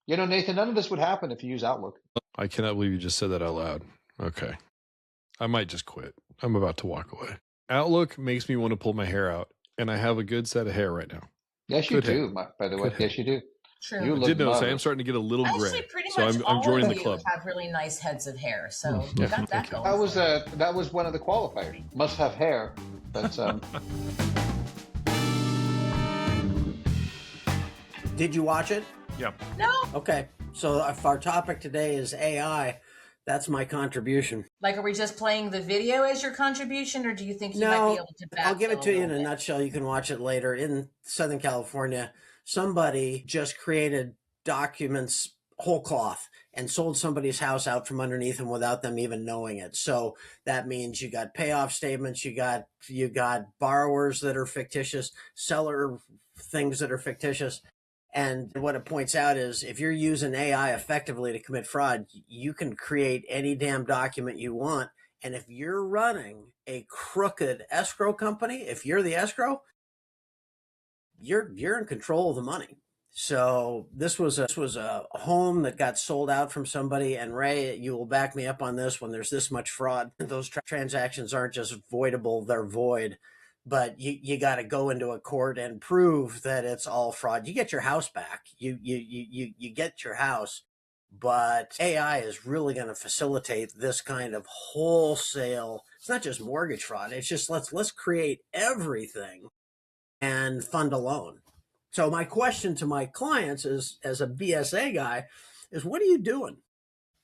Nathan, none of this would happen if you use Outlook. I cannot believe you just said that out loud. Okay. I might just quit. I'm about to walk away. Outlook makes me want to pull my hair out, and I have a good set of hair right now. Yes, you do, by the way. Yes, you do. True. You I look did notice I am marvelous. starting to get a little gray. Actually, pretty so much I'm joining all the of club. you have really nice heads of hair, so you yeah, got that thank you. going. That was one of the qualifiers. Must have hair, but Did you watch it? Yeah. No. Okay. So if our topic today is AI, that's my contribution. Like, are we just playing the video as your contribution, or do you think you might be able to backfill I'll give it to you in a bit? nutshell. You can watch it later. In Southern California, somebody just created documents whole cloth and sold somebody's house out from underneath them without them even knowing it. So that means you got payoff statements, you got borrowers that are fictitious, seller things that are fictitious. And what it points out is if you're using AI effectively to commit fraud, you can create any damn document you want. And if you're running a crooked escrow company, if you're the escrow, you're in control of the money. So this was a home that got sold out from somebody. And Ray, you will back me up on this. When there's this much fraud, those transactions aren't just voidable; they're void. But you got to go into a court and prove that it's all fraud. You get your house back. You get your house. But AI is really going to facilitate this kind of wholesale. It's not just mortgage fraud. It's just let's create everything and fund a loan. So my question to my clients is, as a BSA guy, is what are you doing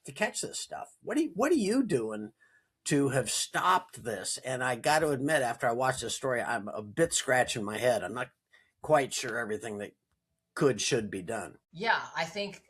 to catch this stuff? What are you doing to have stopped this? And I got to admit, after I watched this story, I'm a bit scratching my head. I'm not quite sure everything that should be done. Yeah, I think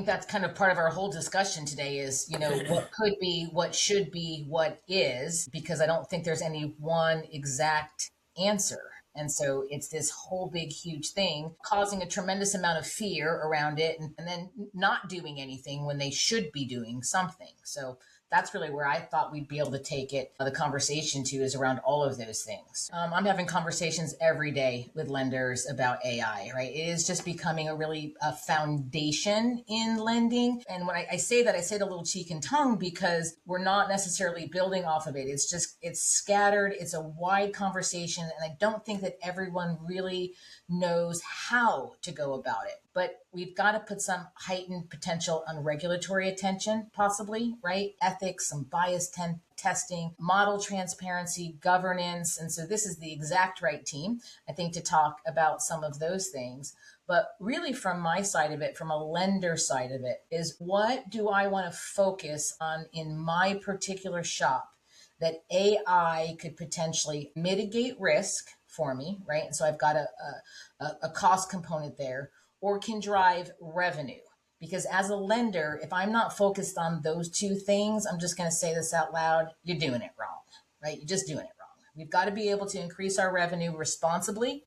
that's kind of part of our whole discussion today is, what could be, what should be, what is, because I don't think there's any one exact answer. And so it's this whole big, huge thing causing a tremendous amount of fear around it and then not doing anything when they should be doing something. So that's really where I thought we'd be able to take it. The conversation to is around all of those things. I'm having conversations every day with lenders about AI, right? It is just becoming a foundation in lending. And when I say that, I say it a little cheek and tongue because we're not necessarily building off of it. It's scattered. It's a wide conversation. And I don't think that everyone really knows how to go about it. But we've got to put some heightened potential on regulatory attention, possibly, right? Ethics, some bias testing, model transparency, governance. And so this is the exact right team, I think, to talk about some of those things. But really from my side of it, from a lender side of it, is what do I want to focus on in my particular shop that AI could potentially mitigate risk for me, right? And so I've got a cost component there, or can drive revenue. Because as a lender, if I'm not focused on those two things, I'm just going to say this out loud, you're doing it wrong, right? You're just doing it wrong. We've got to be able to increase our revenue responsibly,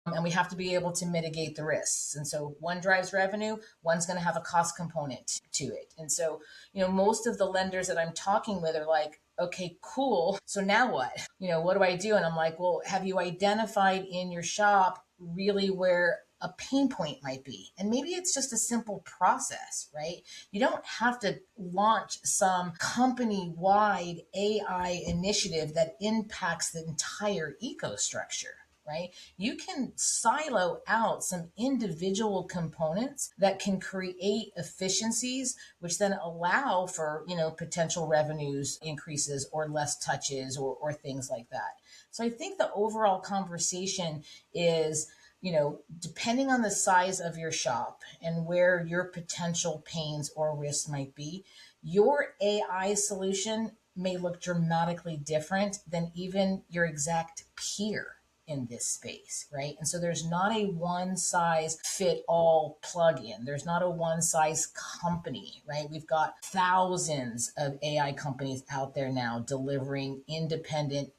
and we have to be able to mitigate the risks. And so one drives revenue, one's going to have a cost component to it. And so, most of the lenders that I'm talking with are like, okay, cool. So now what? What do I do? And I'm like, well, have you identified in your shop really where a pain point might be? And maybe it's just a simple process, right? You don't have to launch some company-wide AI initiative that impacts the entire ecostructure, right? You can silo out some individual components that can create efficiencies, which then allow for, potential revenues increases or less touches or things like that. So I think the overall conversation is, depending on the size of your shop and where your potential pains or risks might be, your AI solution may look dramatically different than even your exact peer in this space, right? And so there's not a one size fit all plugin. There's not a one size company, right? We've got thousands of AI companies out there now delivering independent,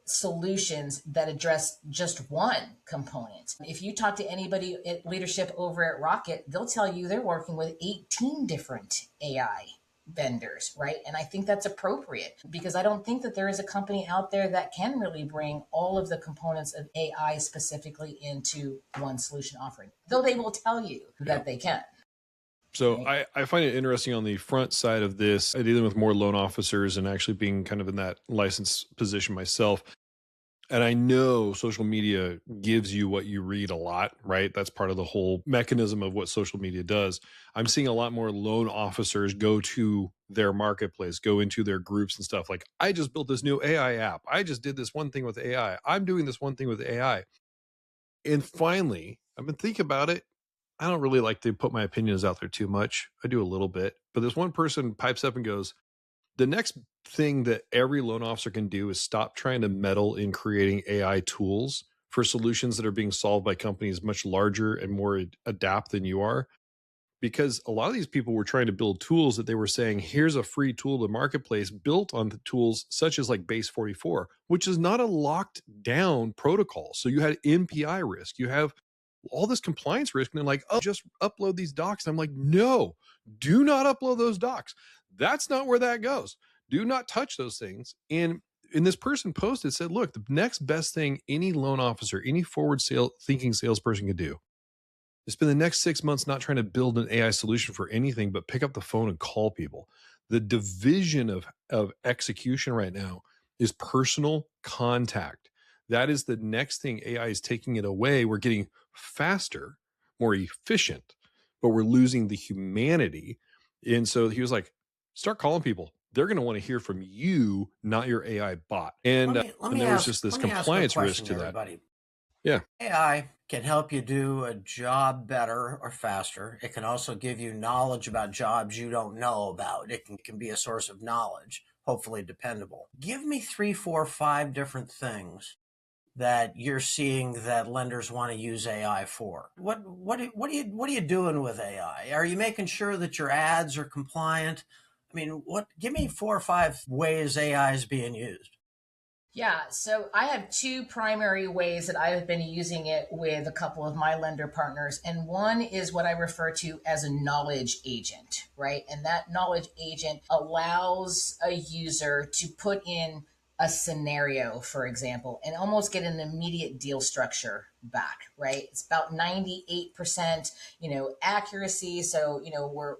solutions that address just one component. If you talk to anybody at leadership over at Rocket, they'll tell you they're working with 18 different AI vendors, right? And I think that's appropriate because I don't think that there is a company out there that can really bring all of the components of AI specifically into one solution offering, though they will tell you that they can. So Right. I find it interesting on the front side of this, dealing with more loan officers and actually being kind of in that license position myself. And I know social media gives you what you read a lot, right? That's part of the whole mechanism of what social media does. I'm seeing a lot more loan officers go to their marketplace, go into their groups and stuff like, I just built this new AI app. I just did this one thing with AI. I'm doing this one thing with AI. And finally, I've been thinking about it. I don't really like to put my opinions out there too much. I do a little bit. But this one person pipes up and goes, the next thing that every loan officer can do is stop trying to meddle in creating AI tools for solutions that are being solved by companies much larger and more adapt than you are. Because a lot of these people were trying to build tools that they were saying, here's a free tool to marketplace built on the tools such as like Base 44, which is not a locked down protocol. So you had MPI risk, you have all this compliance risk. And they're like, oh, just upload these docs. And I'm like, no, do not upload those docs. That's not where that goes. Do not touch those things. And this person posted said, look, the next best thing any loan officer, any thinking salesperson could do is spend the next 6 months not trying to build an AI solution for anything, but pick up the phone and call people. The division of execution right now is personal contact. That is the next thing. AI is taking it away. We're getting faster, more efficient, but we're losing the humanity. And so he was like, start calling people. They're going to want to hear from you, not your AI bot. And, Let and me there was ask, just this let me ask a compliance risk question to to that. everybody. Yeah. AI can help you do a job better or faster. It can also give you knowledge about jobs you don't know about. It can be a source of knowledge, hopefully dependable. Give me 3, 4, 5 different things that you're seeing that lenders want to use AI for. What are you doing with AI? Are you making sure that your ads are compliant? I mean, give me 4 or 5 ways AI is being used. Yeah, so I have two primary ways that I have been using it with a couple of my lender partners. And one is what I refer to as a knowledge agent, right? And that knowledge agent allows a user to put in a scenario, for example, and almost get an immediate deal structure back, right? It's about 98%, accuracy. So,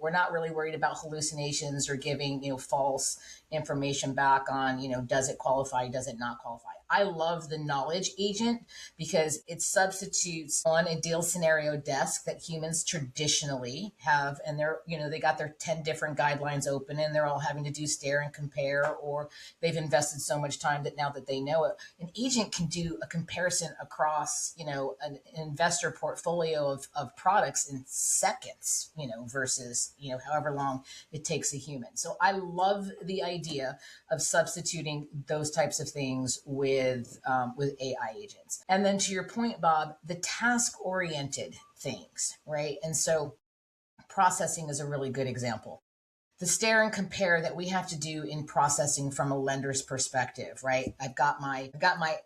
we're not really worried about hallucinations or giving, false information back on, does it qualify, does it not qualify. I love the knowledge agent because it substitutes on a deal scenario desk that humans traditionally have. And they got their 10 different guidelines open and they're all having to do stare and compare, or they've invested so much time that now that they know it, an agent can do a comparison across, an investor portfolio of products in seconds, versus, however long it takes a human. So I love the idea of substituting those types of things with AI agents. And then to your point, Bob, the task oriented things, right? And so processing is a really good example. The stare and compare that we have to do in processing from a lender's perspective, right? I've got my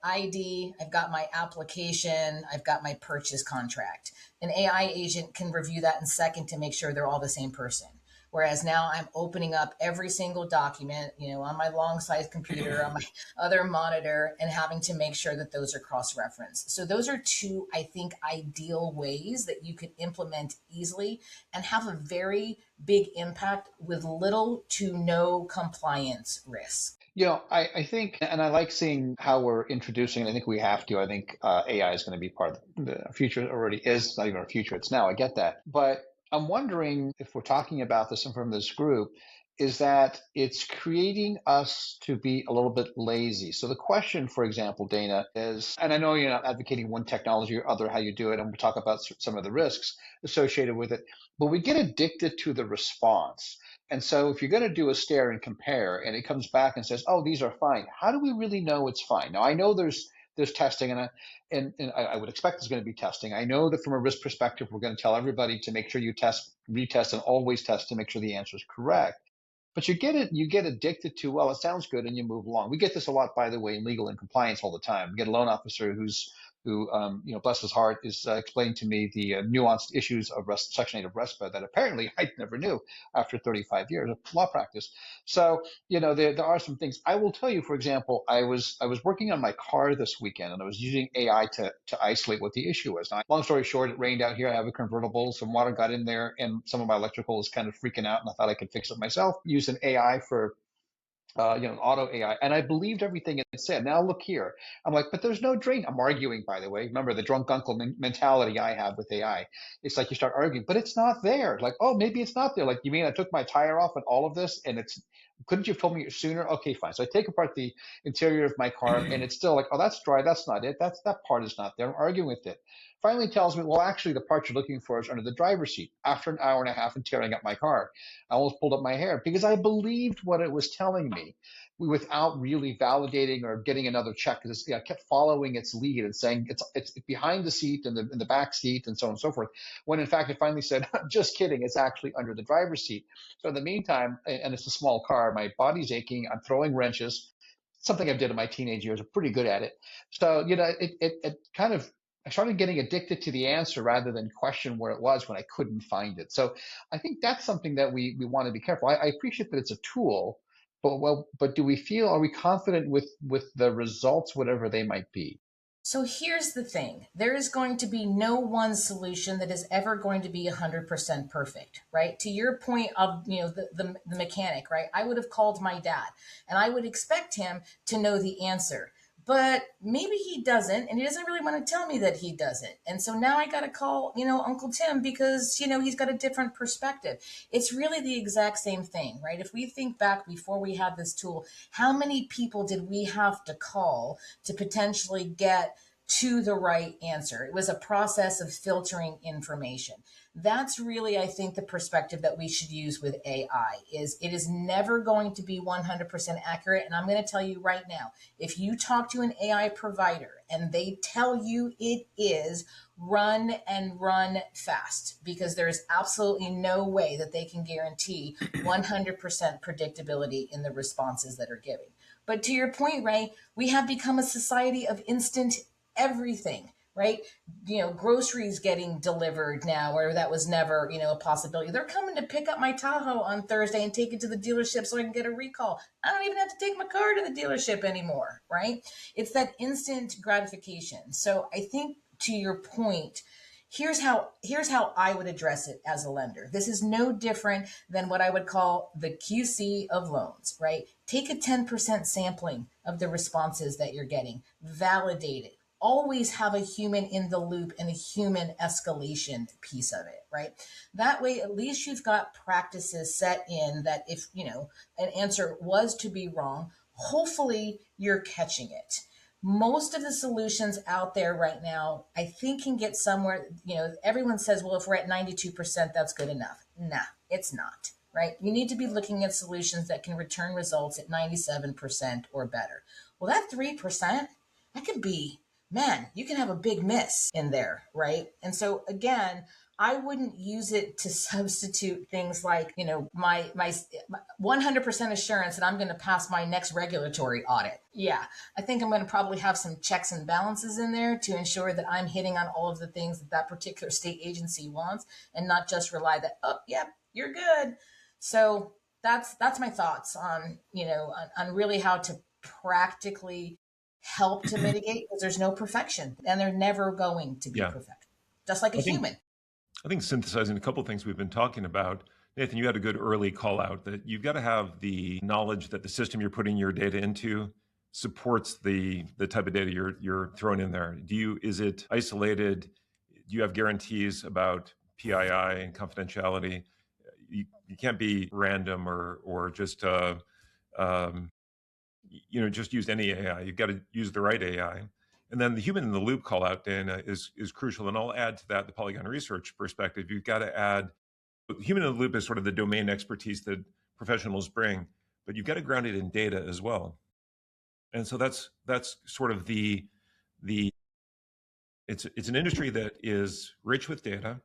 ID, I've got my application, I've got my purchase contract. An AI agent can review that in a second to make sure they're all the same person. Whereas now I'm opening up every single document, on my long size computer, on my other monitor, and having to make sure that those are cross-referenced. So those are two, I think, ideal ways that you could implement easily and have a very big impact with little to no compliance risk. I think, and I like seeing how we're introducing, and I think we have to. I think AI is going to be part of the future. It already is. It's not even our future. It's now. I get that. But I'm wondering if we're talking about this from this group, is that it's creating us to be a little bit lazy. So the question, for example, Dana, is, and I know you're not advocating one technology or other, how you do it, and we'll talk about some of the risks associated with it, but we get addicted to the response. And so if you're going to do a stare and compare and it comes back and says, oh, these are fine, how do we really know it's fine? Now, I know there's testing, and I would expect there's going to be testing. I know that from a risk perspective, we're going to tell everybody to make sure you test, retest, and always test to make sure the answer is correct. But you get addicted to, well, it sounds good, and you move along. We get this a lot, by the way, in legal and compliance all the time. We get a loan officer who's who, bless his heart, is explaining to me the nuanced issues of Section 8 of RESPA that apparently I never knew after 35 years of law practice. So, there are some things. I will tell you, for example, I was working on my car this weekend, and I was using AI to isolate what the issue was. Now, long story short, it rained out here. I have a convertible. Some water got in there, and some of my electrical is kind of freaking out, and I thought I could fix it myself. Use an AI for auto AI. And I believed everything it said. Now look here. I'm like, but there's no drain. I'm arguing, by the way. Remember the drunk uncle mentality I have with AI. It's like you start arguing, but it's not there. Like, oh, maybe it's not there. Like, you mean I took my tire off and all of this and couldn't you have told me sooner? Okay, fine. So I take apart the interior of my car and it's still like, oh, that's dry. That's not it. That part is not there. I'm arguing with it. Finally tells me, well, actually, the part you're looking for is under the driver's seat. After an hour and a half of tearing up my car, I almost pulled up my hair because I believed what it was telling me without really validating or getting another check. Because I kept following its lead and saying it's behind the seat and in the back seat and so on and so forth. When in fact, it finally said, just kidding, it's actually under the driver's seat. So in the meantime, and it's a small car, my body's aching. I'm throwing wrenches. Something I did in my teenage years. I'm pretty good at it. So, it kind of, I started getting addicted to the answer rather than question where it was when I couldn't find it. So I think that's something that we want to be careful. I appreciate that it's a tool, but do we feel, are we confident with the results, whatever they might be? So here's the thing. There is going to be no one solution that is ever going to be 100% perfect, right? To your point of, the mechanic, right? I would have called my dad and I would expect him to know the answer. But maybe he doesn't, and he doesn't really want to tell me that he doesn't. And so now I got to call, Uncle Tim because, he's got a different perspective. It's really the exact same thing, right? If we think back before we had this tool, how many people did we have to call to potentially get to the right answer? It was a process of filtering information. That's really, I think, the perspective that we should use with AI is it is never going to be 100% accurate. And I'm going to tell you right now, if you talk to an AI provider and they tell you it is, run and run fast because there is absolutely no way that they can guarantee 100% predictability in the responses that are giving. But to your point, Ray, we have become a society of instant everything, right? Groceries getting delivered now, where that was never, a possibility. They're coming to pick up my Tahoe on Thursday and take it to the dealership so I can get a recall. I don't even have to take my car to the dealership anymore, right? It's that instant gratification. So I think to your point, here's how I would address it as a lender. This is no different than what I would call the QC of loans, right? Take a 10% sampling of the responses that you're getting, validate it. Always have a human in the loop and a human escalation piece of it, right? That way, at least you've got practices set in that if, an answer was to be wrong, hopefully you're catching it. Most of the solutions out there right now, I think can get somewhere, everyone says, well, if we're at 92%, that's good enough. Nah, it's not, right? You need to be looking at solutions that can return results at 97% or better. Well, that 3%, that could be, man, you can have a big miss in there, right? And so again, I wouldn't use it to substitute things like, my 100% assurance that I'm going to pass my next regulatory audit. Yeah, I think I'm going to probably have some checks and balances in there to ensure that I'm hitting on all of the things that particular state agency wants and not just rely that, oh, yep, you're good. So that's my thoughts on, on really how to practically help to mitigate, because there's no perfection and they're never going to be perfect, just like a human. I think synthesizing a couple of things we've been talking about, Nathan, you had a good early call out that you've got to have the knowledge that the system you're putting your data into supports the type of data you're throwing in there. Is it isolated? Do you have guarantees about PII and confidentiality? You can't be random or just just use any AI. You've got to use the right AI. And then the human in the loop call out, Dana, is crucial. And I'll add to that the Polygon research perspective. You've got to add human in the loop is sort of the domain expertise that professionals bring, but you've got to ground it in data as well. And so that's sort of it's an industry that is rich with data.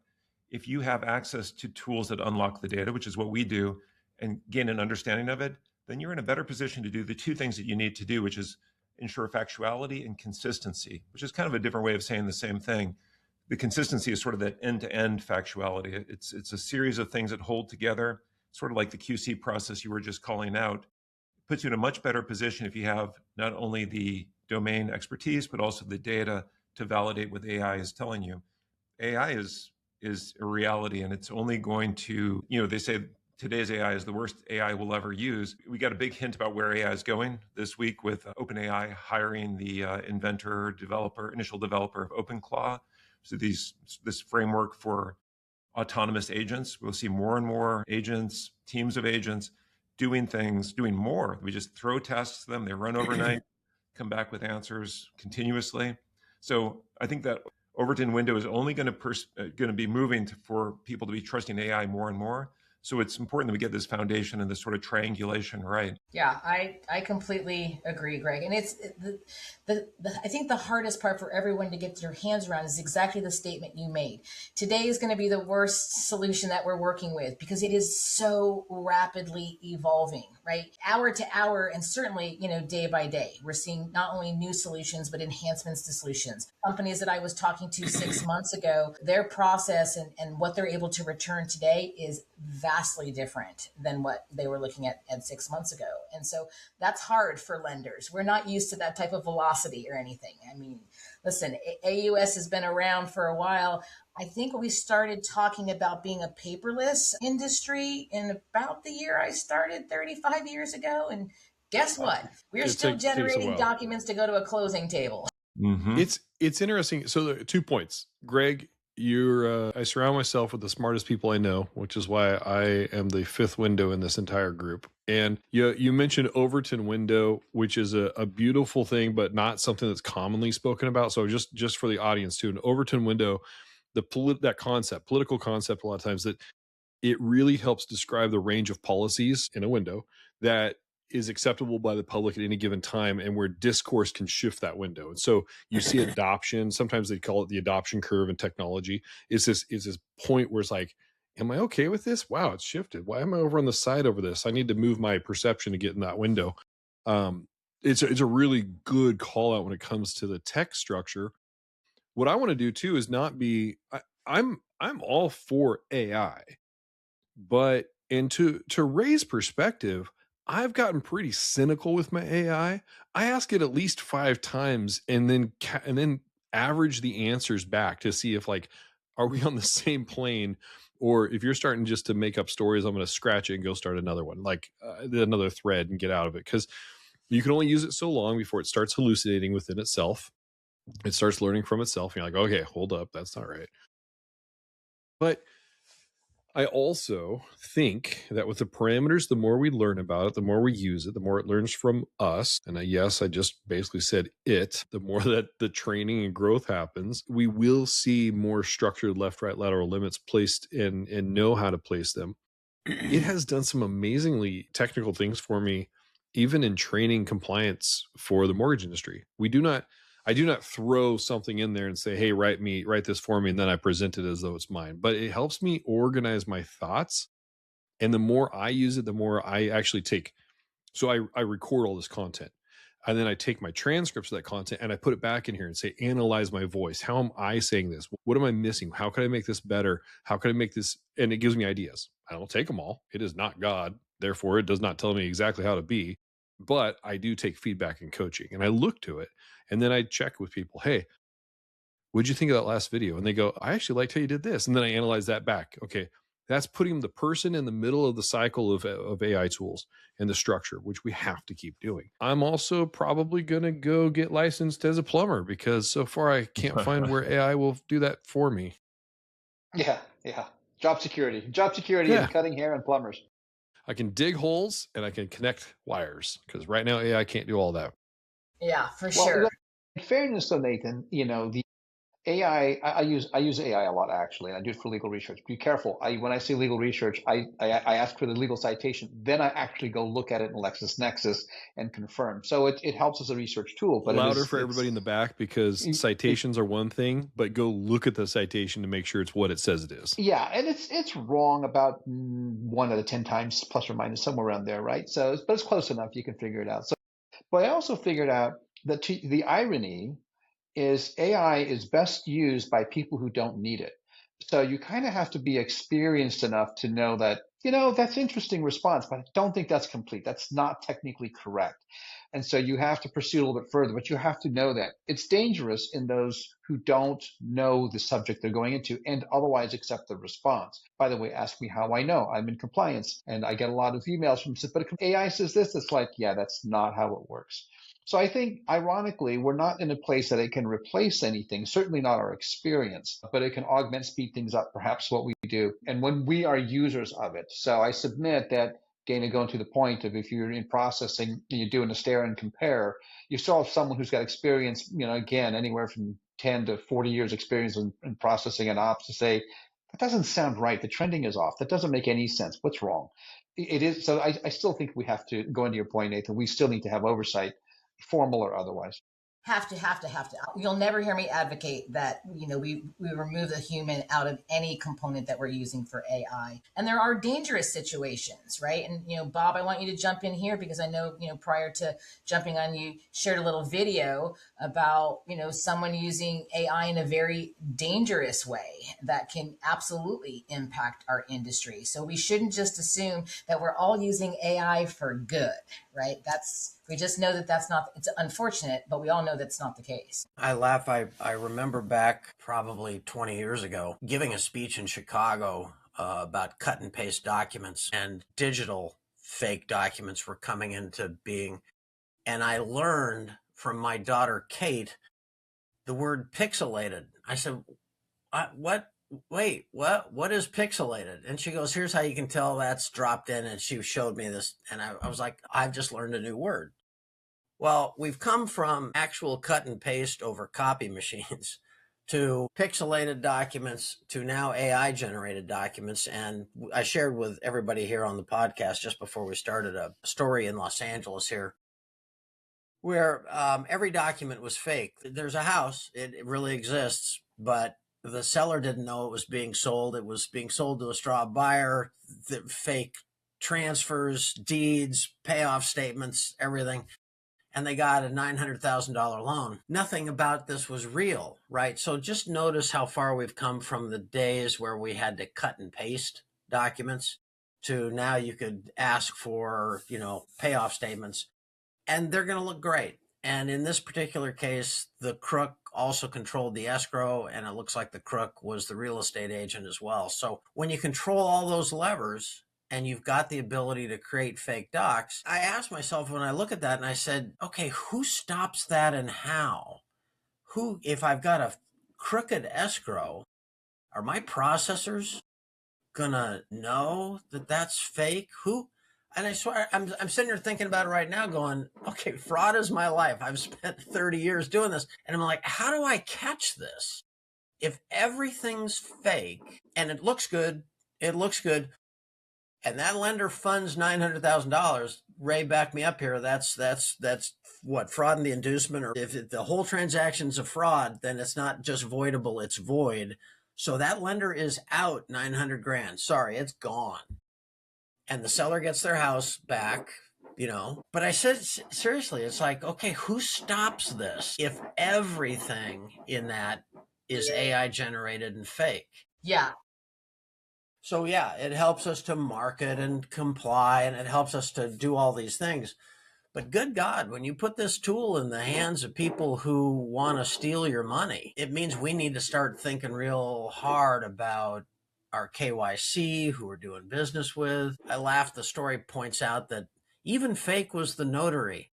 If you have access to tools that unlock the data, which is what we do, and gain an understanding of it, then you're in a better position to do the two things that you need to do, which is ensure factuality and consistency, which is kind of a different way of saying the same thing. The consistency is sort of that end-to-end factuality. It's a series of things that hold together, sort of like the QC process you were just calling out. It puts you in a much better position if you have not only the domain expertise, but also the data to validate what AI is telling you. AI is a reality, and it's only going to, they say today's AI is the worst AI we'll ever use. We got a big hint about where AI is going this week with OpenAI hiring the initial developer of OpenClaw. So this framework for autonomous agents. We'll see more and more agents, teams of agents doing more. We just throw tests to them, they run overnight, come back with answers continuously. So I think that Overton window is only going to be moving for people to be trusting AI more and more. So it's important that we get this foundation and this sort of triangulation right. Yeah, I completely agree, Greg. And it's I think the hardest part for everyone to get their hands around is exactly the statement you made. Today is going to be the worst solution that we're working with because it is so rapidly evolving, right? Hour to hour, and certainly, day by day, we're seeing not only new solutions, but enhancements to solutions. Companies that I was talking to 6 months ago, their process and what they're able to return today is vastly different than what they were looking at 6 months ago. And so that's hard for lenders. We're not used to that type of velocity or anything. I mean, listen, AUS has been around for a while. I think we started talking about being a paperless industry in about the year I started 35 years ago. And guess what? We're still generating documents to go to a closing table. Mm-hmm. It's interesting. So there are 2 points. Greg, I surround myself with the smartest people I know, which is why I am the fifth window in this entire group. And you mentioned Overton window, which is a beautiful thing, but not something that's commonly spoken about. So just for the audience too, an Overton window, that concept, political concept, a lot of times that it really helps describe the range of policies in a window that is acceptable by the public at any given time and where discourse can shift that window. And so you see adoption, sometimes they call it the adoption curve in technology. It's this point where it's like, am I okay with this? Wow, it's shifted. Why am I over on the side over this? I need to move my perception to get in that window. It's a really good call out when it comes to the tech structure. What I want to do too is not be, I'm all for AI, but to raise perspective, I've gotten pretty cynical with my AI. I ask it at least 5 times and then average the answers back to see if are we on the same plane, or if you're starting just to make up stories, I'm going to scratch it and go start another one, another thread and get out of it. Because you can only use it so long before it starts hallucinating within itself. It starts learning from itself. And you're like, okay, hold up, that's not right. But I also think that with the parameters, the more we learn about it, the more we use it, the more it learns from us. And yes, I just basically said it. The more that the training and growth happens, we will see more structured left, right, lateral limits placed and know how to place them. It has done some amazingly technical things for me, even in training compliance for the mortgage industry. I do not throw something in there and say, hey, write this for me, and then I present it as though it's mine. But it helps me organize my thoughts. And the more I use it, the more I actually take. So I record all this content. And then I take my transcripts of that content and I put it back in here and say, analyze my voice. How am I saying this? What am I missing? How can I make this better? How can I make this? And it gives me ideas. I don't take them all. It is not God. Therefore, it does not tell me exactly how to be. But I do take feedback and coaching, and I look to it. And then I check with people, hey, what'd you think of that last video? And they go, I actually liked how you did this. And then I analyze that back. Okay, that's putting the person in the middle of the cycle of AI tools and the structure, which we have to keep doing. I'm also probably going to go get licensed as a plumber because so far I can't find where AI will do that for me. Yeah. Job security and cutting hair and plumbers. I can dig holes and I can connect wires because right now AI can't do all that. Yeah, for sure. In fairness, though, Nathan, the AI, I use AI a lot, actually, and I do it for legal research. Be careful. When I say legal research, I ask for the legal citation. Then I actually go look at it in LexisNexis and confirm. So it helps as a research tool. But louder for everybody in the back, because citations are one thing, but go look at the citation to make sure it's what it says it is. Yeah, and it's wrong about 1 out of 10 times, plus or minus, somewhere around there, right? But it's close enough. You can figure it out. So, but I also figured out The irony is AI is best used by people who don't need it. So you kind of have to be experienced enough to know that, that's interesting response, but I don't think that's complete. That's not technically correct. And so you have to pursue a little bit further, but you have to know that it's dangerous in those who don't know the subject they're going into and otherwise accept the response. By the way, ask me how I know. I'm in compliance and I get a lot of emails from, but AI says this. It's like, yeah, that's not how it works. So I think, ironically, we're not in a place that it can replace anything, certainly not our experience, but it can augment, speed things up, perhaps what we do, and when we are users of it. So I submit that, Dana, going to the point of if you're in processing and you're doing a stare and compare, you still have someone who's got experience, again, anywhere from 10 to 40 years experience in processing and ops to say, that doesn't sound right. The trending is off. That doesn't make any sense. What's wrong? It is. So I still think we have to, go into your point, Nathan, we still need to have oversight, formal or otherwise. Have to. You'll never hear me advocate that, we remove the human out of any component that we're using for AI. And there are dangerous situations, right? And, Bob, I want you to jump in here because I know, prior to jumping on, you shared a little video about, someone using AI in a very dangerous way that can absolutely impact our industry. So we shouldn't just assume that we're all using AI for good, right? We just know that that's not, it's unfortunate, but we all know that's not the case. I laugh. I remember back probably 20 years ago giving a speech in Chicago about cut and paste documents, and digital fake documents were coming into being. And I learned from my daughter, Kate, the word pixelated. I said, what? Wait, what is pixelated? And she goes, here's how you can tell that's dropped in. And she showed me this. And I was like, I've just learned a new word. Well, we've come from actual cut and paste over copy machines to pixelated documents to now AI generated documents. And I shared with everybody here on the podcast just before we started a story in Los Angeles here where every document was fake. There's a house, it really exists, but the seller didn't know it was being sold. It was being sold to a straw buyer, the fake transfers, deeds, payoff statements, everything. And they got a $900,000 loan. Nothing about this was real, right? So just notice how far we've come from the days where we had to cut and paste documents to now you could ask for, payoff statements and they're going to look great. And in this particular case, the crook also controlled the escrow, and it looks like the crook was the real estate agent as well. So when you control all those levers and you've got the ability to create fake docs, I asked myself when I look at that and I said, okay, who stops that and how? If I've got a crooked escrow, are my processors gonna know that that's fake? And I swear, I'm sitting here thinking about it right now going, okay, fraud is my life. I've spent 30 years doing this. And I'm like, how do I catch this? If everything's fake and it looks good, and that lender funds $900,000, Ray, back me up here. That's what, fraud in the inducement, or if the whole transaction's a fraud, then it's not just voidable, it's void. So that lender is out 900 grand. Sorry, it's gone. And the seller gets their house back, But I said, seriously, it's like, okay, who stops this if everything in that is AI generated and fake? Yeah. So yeah, it helps us to market and comply, and it helps us to do all these things. But good God, when you put this tool in the hands of people who want to steal your money, it means we need to start thinking real hard about our KYC, who we're doing business with. I laugh. The story points out that even fake was the notary.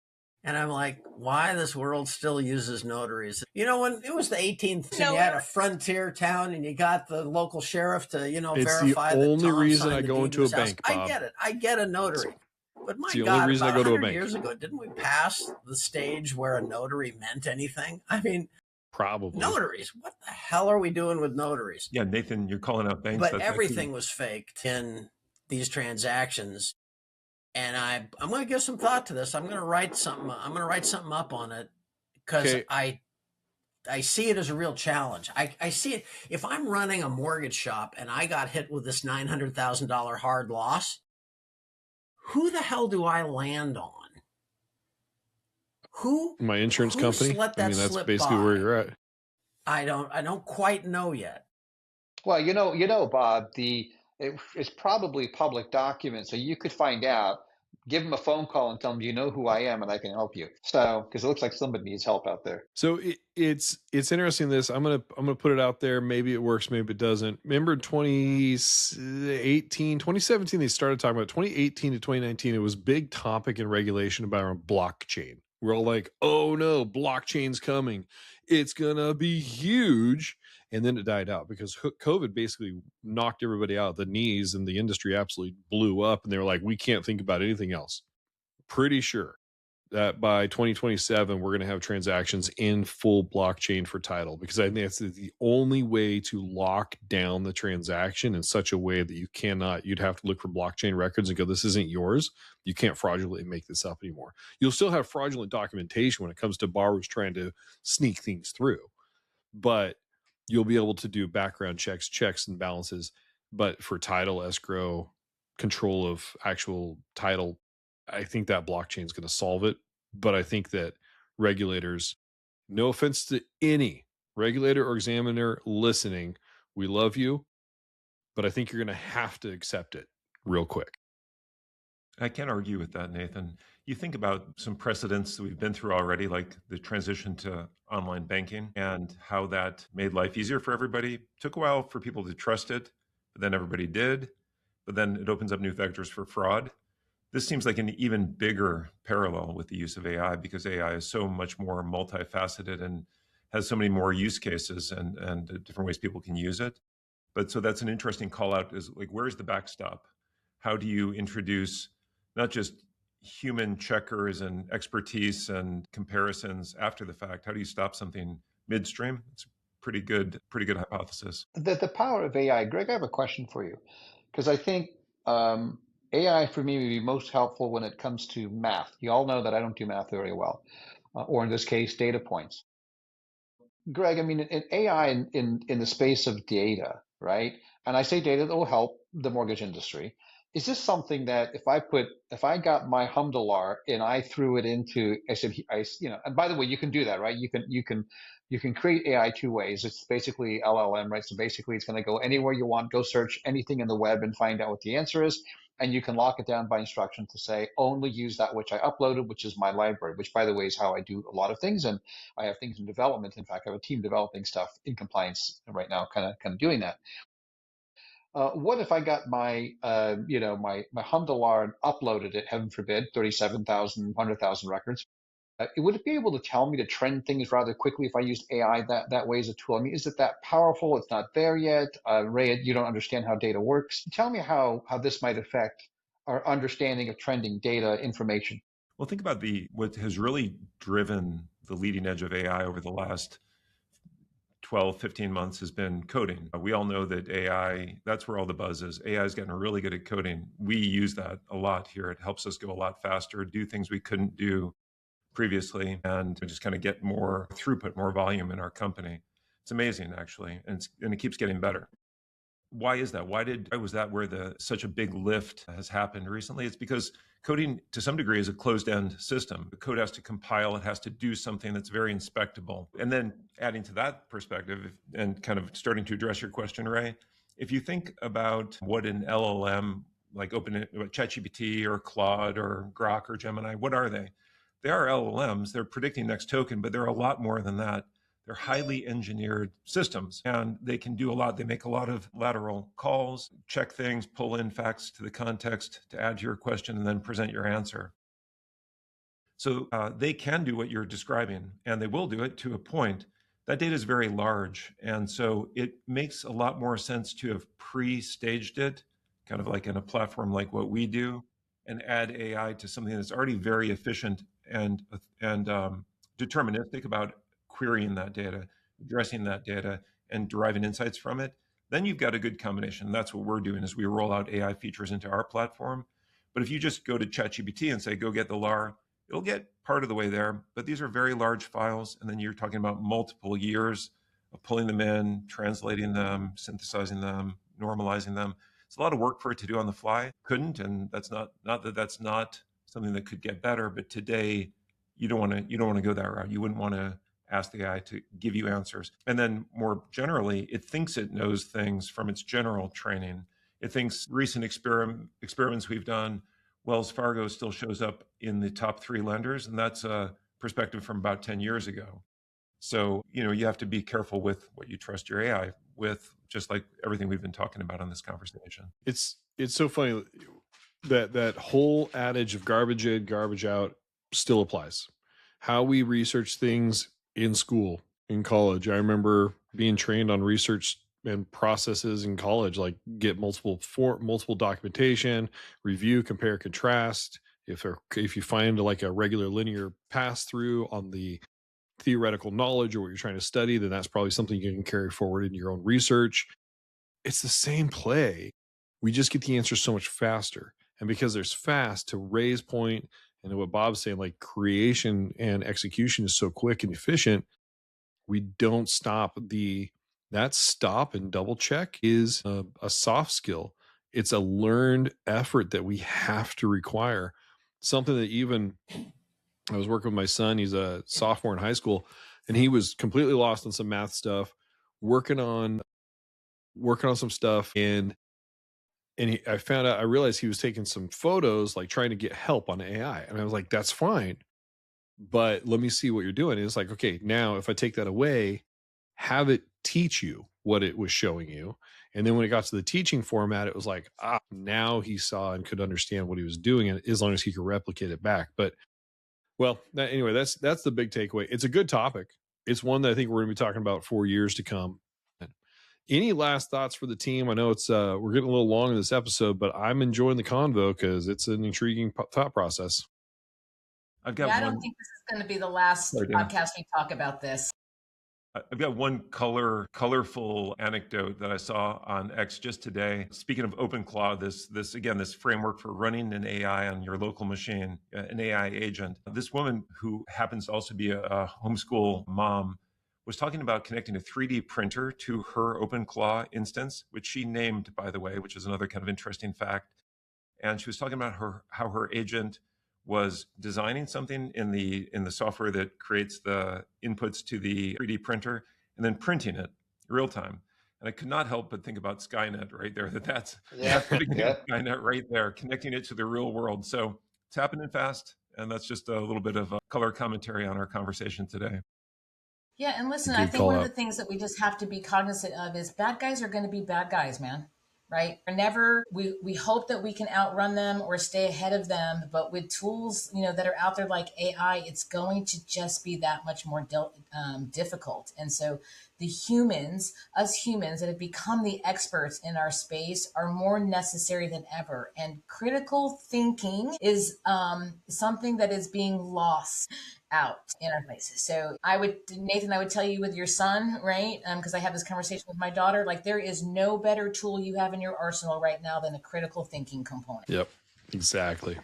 And I'm like, why this world still uses notaries? When it was the 18th, and you had a frontier town and you got the local sheriff to, verify that It's the only Tom reason signed I the go deed into to a his house. bank, Bob. I get it. I get a notary. But my It's the God, only reason about I go to a 100 bank. years ago, didn't we pass the stage where a notary meant anything? I mean, Probably. notaries. What the hell are we doing with notaries? Yeah, Nathan, you're calling out banks. But everything was faked in these transactions. And I'm going to give some thought to this. I'm going to write something up on it because I see it as a real challenge. I see it. If I'm running a mortgage shop and I got hit with this $900,000 hard loss, who the hell do I land on? Who My insurance company. let I that mean, that's slip basically by? where you're at. I don't quite know yet. Well, Bob, it's probably public document, so you could find out. Give them a phone call and tell them, you know who I am, and I can help you. So, because it looks like somebody needs help out there. So it's interesting. This I'm gonna put it out there. Maybe it works, maybe it doesn't. Remember 2018, 2017, they started talking about 2018 to 2019. It was big topic in regulation about blockchain. We're all like, oh no, blockchain's coming. It's gonna be huge. And then it died out because COVID basically knocked everybody out at the knees, and the industry absolutely blew up. And they were like, we can't think about anything else. Pretty sure that by 2027 we're going to have transactions in full blockchain for title, because I think that's the only way to lock down the transaction in such a way that you'd have to look for blockchain records and go, this isn't yours. You can't fraudulently make this up anymore. You'll still have fraudulent documentation when it comes to borrowers trying to sneak things through, but you'll be able to do background checks and balances. But for title, escrow, control of actual title, I think that blockchain is going to solve it. But I think that regulators, no offense to any regulator or examiner listening, we love you, but I think you're going to have to accept it real quick. I can't argue with that, Nathan. You think about some precedents that we've been through already, like the transition to online banking and how that made life easier for everybody. It took a while for people to trust it, but then everybody did. But then it opens up new vectors for fraud. This seems like an even bigger parallel with the use of AI, because AI is so much more multifaceted and has so many more use cases and different ways people can use it. But so that's an interesting call out, is like, where's the backstop? How do you introduce not just human checkers and expertise and comparisons after the fact? How do you stop something midstream? It's a pretty good hypothesis. The power of AI, Greg, I have a question for you, because I think AI for me would be most helpful when it comes to math. You all know that I don't do math very well, or in this case, data points. Greg, I mean, in AI in the space of data, right? And I say data that will help the mortgage industry. Is this something that if I got my Humdalar and I threw it into, I said, and by the way, you can do that, right? You can create AI two ways. It's basically LLM, right? So basically it's going to go anywhere you want, go search anything in the web and find out what the answer is. And you can lock it down by instruction to say, only use that which I uploaded, which is my library, which by the way is how I do a lot of things. And I have things in development. In fact, I have a team developing stuff in compliance right now, kind of doing that. What if I got my Humdalar and uploaded it, heaven forbid, 37,000, 100,000 records? Would it be able to tell me to trend things rather quickly if I used AI that way as a tool? I mean, is it that powerful? It's not there yet. Ray, you don't understand how data works. Tell me how this might affect our understanding of trending data information. Well, think about what has really driven the leading edge of AI over the last 12, 15 months has been coding. We all know that AI, that's where all the buzz is. AI has gotten really good at coding. We use that a lot here. It helps us go a lot faster, do things we couldn't do previously, and just kind of get more throughput, more volume in our company. It's amazing, actually, and it keeps getting better. Why is that? Why was that where such a big lift has happened recently? It's because coding to some degree is a closed-end system. The code has to compile, it has to do something that's very inspectable. And then adding to that perspective and kind of starting to address your question, Ray, if you think about what an LLM like ChatGPT or Claude or Grok or Gemini, what are they? They are LLMs. They're predicting next token, but they're a lot more than that. They're highly engineered systems, and they can do a lot. They make a lot of lateral calls, check things, pull in facts to the context to add to your question, and then present your answer. So they can do what you're describing, and they will do it to a point. That data is very large, and so it makes a lot more sense to have pre-staged it, kind of like in a platform like what we do, and add AI to something that's already very efficient and deterministic about querying that data, addressing that data, and deriving insights from it. Then you've got a good combination. That's what we're doing as we roll out AI features into our platform. But if you just go to ChatGPT and say, go get the LAR, it'll get part of the way there. But these are very large files. And then you're talking about multiple years of pulling them in, translating them, synthesizing them, normalizing them. It's a lot of work for it to do on the fly. Couldn't, and that's not that that's not something that could get better. But today, you don't want to go that route. You wouldn't want to ask the AI to give you answers. And then more generally, it thinks it knows things from its general training. It thinks recent experiments we've done, Wells Fargo still shows up in the top 3 lenders, and that's a perspective from about 10 years ago. So, you have to be careful with what you trust your AI with, just like everything we've been talking about on this conversation. It's so funny that whole adage of garbage in, garbage out still applies. How we research things in school, in college. I remember being trained on research and processes in college, like get multiple documentation, review, compare, contrast. If you find like a regular linear pass through on the theoretical knowledge or what you're trying to study, then that's probably something you can carry forward in your own research. It's the same play. We just get the answer so much faster. And because there's fast to raise point, and what Bob's saying, like creation and execution is so quick and efficient, we don't stop. That stop and double check is a soft skill. It's a learned effort that we have to require. Something that even I was working with my son. He's a sophomore in high school, and he was completely lost on some math stuff, working on some stuff, and I realized he was taking some photos, like trying to get help on AI. And I was like, that's fine, but let me see what you're doing. And it's like, okay, now if I take that away, have it teach you what it was showing you. And then when it got to the teaching format, it was like, now he saw and could understand what he was doing, and as long as he could replicate it back. But well, anyway, that's the big takeaway. It's a good topic. It's one that I think we're going to be talking about for years to come. Any last thoughts for the team? I know it's we're getting a little long in this episode, but I'm enjoying the convo because it's an intriguing thought process. I've got I don't think this is going to be the last podcast we talk about this. I've got one colorful anecdote that I saw on X just today. Speaking of OpenClaw, this framework for running an AI on your local machine, an AI agent. This woman, who happens to also be a homeschool mom, was talking about connecting a 3D printer to her OpenClaw instance, which she named, by the way, which is another kind of interesting fact. And she was talking about how her agent was designing something in the software that creates the inputs to the 3D printer and then printing it real time. And I could not help but think about Skynet right there. That's Skynet right there, connecting it to the real world. So it's happening fast, and that's just a little bit of a color commentary on our conversation today. Yeah, and listen, I think one of the things that we just have to be cognizant of is bad guys are going to be bad guys, man. Right? We hope that we can outrun them or stay ahead of them, but with tools, that are out there like AI, it's going to just be that much more difficult. And so us humans that have become the experts in our space are more necessary than ever. And critical thinking is something that is being lost out in our places. So Nathan, I would tell you with your son, right? Because I have this conversation with my daughter, like there is no better tool you have in your arsenal right now than a critical thinking component. Yep, exactly.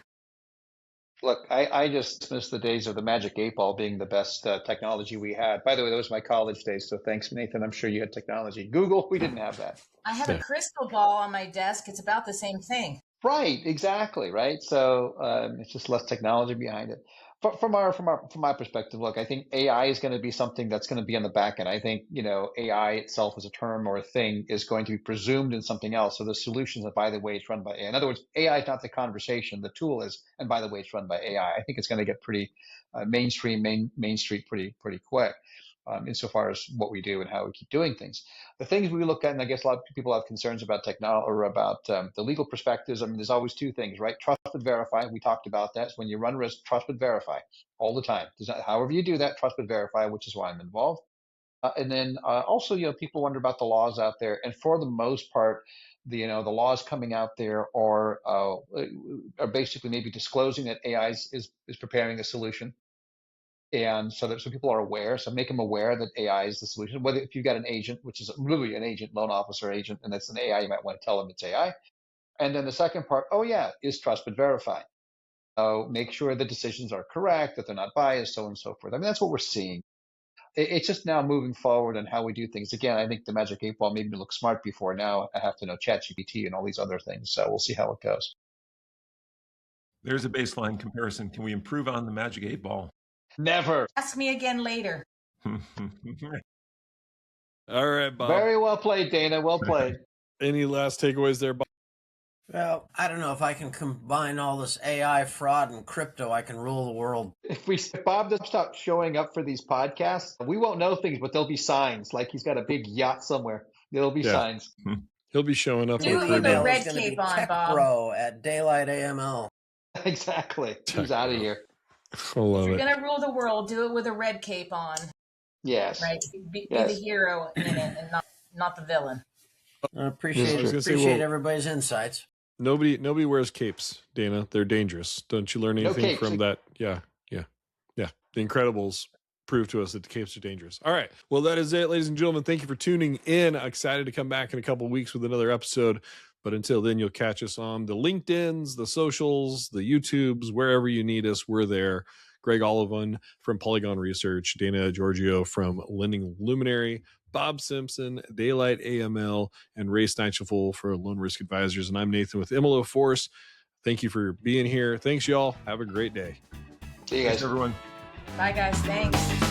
Look, I just miss the days of the magic 8-ball being the best technology we had. By the way, those were my college days. So thanks, Nathan. I'm sure you had technology. Google, we didn't have that. I have a crystal ball on my desk. It's about the same thing. Right, exactly, right. So it's just less technology behind it. From my perspective, look, I think AI is going to be something that's going to be on the back end. I think AI itself as a term or a thing is going to be presumed in something else. So the solutions that, by the way, it's run by AI. In other words, AI is not the conversation. The tool is, and by the way, it's run by AI. I think it's going to get pretty mainstream, Main Street pretty quick. Insofar as what we do and how we keep doing things. The things we look at, and I guess a lot of people have concerns about technology or about the legal perspectives. I mean, there's always two things, right? Trust but verify. We talked about that. So when you run risk, trust but verify all the time. However you do that, trust but verify, which is why I'm involved. And then also, people wonder about the laws out there. And for the most part, the laws coming out there are basically maybe disclosing that AI is preparing a solution. And so people are aware. So make them aware that AI is the solution. Whether if you've got an agent, which is really an agent, loan officer agent, and it's an AI, you might want to tell them it's AI. And then the second part, is trust but verify. So make sure the decisions are correct, that they're not biased, so on and so forth. I mean, that's what we're seeing. It's just now moving forward and how we do things. Again, I think the magic 8-ball made me look smart before. Now I have to know ChatGPT and all these other things. So we'll see how it goes. There's a baseline comparison. Can we improve on the magic 8-ball? Never. Ask me again later. All right, Bob. Very well played, Dana. Well played. Any last takeaways there, Bob? Well, I don't know if I can combine all this AI fraud and crypto, I can rule the world. If Bob doesn't stop showing up for these podcasts, we won't know things, but there'll be signs. Like he's got a big yacht somewhere. There'll be signs. He'll be showing up. Do it with a red cape on, Bob. Bro at Daylight AML. Exactly. He's out of here. I love If you're it. going to rule the world, do it with a red cape on. Yes. Right? Be Yes. the hero in it and not the villain. I appreciate everybody's insights. Nobody wears capes, Dana. They're dangerous. Don't you learn anything from that? Yeah. The Incredibles proved to us that the capes are dangerous. All right. Well, that is it, ladies and gentlemen. Thank you for tuning in. I'm excited to come back in a couple of weeks with another episode. But until then, you'll catch us on the LinkedIns, the socials, the YouTubes, wherever you need us. We're there. Greg Olivan from Polygon Research, Dana Giorgio from Lending Luminary, Bob Simpson, Daylight AML, and Ray Steinscheffel for Loan Risk Advisors. And I'm Nathan with MLO Force. Thank you for being here. Thanks, y'all. Have a great day. See you guys. Thanks, everyone. Bye, guys. Thanks.